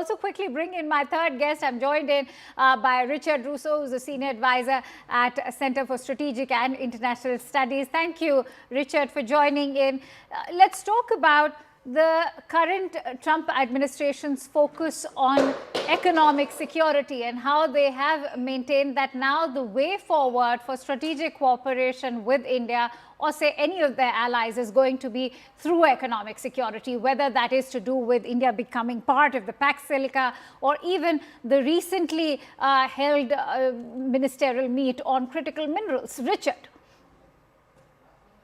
also quickly bring in my third guest. I'm joined in by Richard Rossow, who's a senior advisor at Center for Strategic and International Studies. Thank you, Richard, for joining in. Let's talk about the current Trump administration's focus on economic security and how they have maintained that now the way forward for strategic cooperation with India, or say any of their allies, is going to be through economic security, whether that is to do with India becoming part of the Pax Silica or even the recently held ministerial meet on critical minerals. Richard.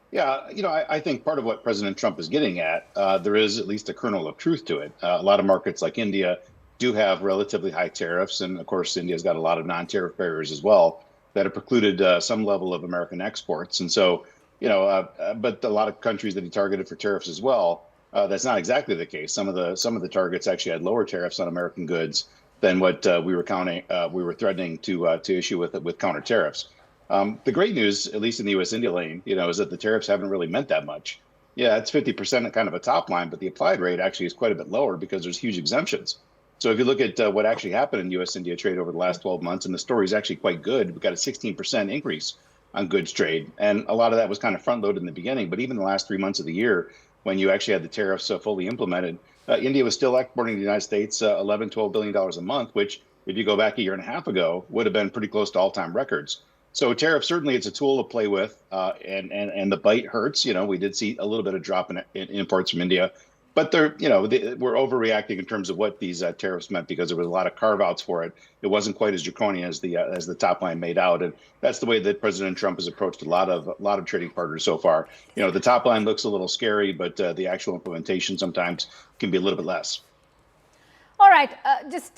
Yeah, I think part of what President Trump is getting at, there is at least a kernel of truth to it. A lot of markets like India do have relatively high tariffs. And of course, India's got a lot of non-tariff barriers as well that have precluded some level of American exports. And so, but a lot of countries that he targeted for tariffs as well, that's not exactly the case. Some of the targets actually had lower tariffs on American goods than what we were threatening to issue with counter tariffs. The great news, at least in the U.S.-India lane, is that the tariffs haven't really meant that much. Yeah, it's 50% kind of a top line, but the applied rate actually is quite a bit lower because there's huge exemptions. So if you look at what actually happened in U.S.-India trade over the last 12 months, and the story is actually quite good, we got a 16% increase on goods trade. And a lot of that was kind of front loaded in the beginning, but even the last 3 months of the year, when you actually had the tariffs fully implemented, India was still exporting to the United States $11, $12 billion a month, which if you go back a year and a half ago, would have been pretty close to all-time records. So tariff, certainly it's a tool to play with, and the bite hurts. We did see a little bit of drop in imports from India, but we're overreacting in terms of what these tariffs meant because there was a lot of carve outs for it. It wasn't quite as draconian as the top line made out, and that's the way that President Trump has approached a lot of trading partners so far. The top line looks a little scary, but the actual implementation sometimes can be a little bit less. All right, just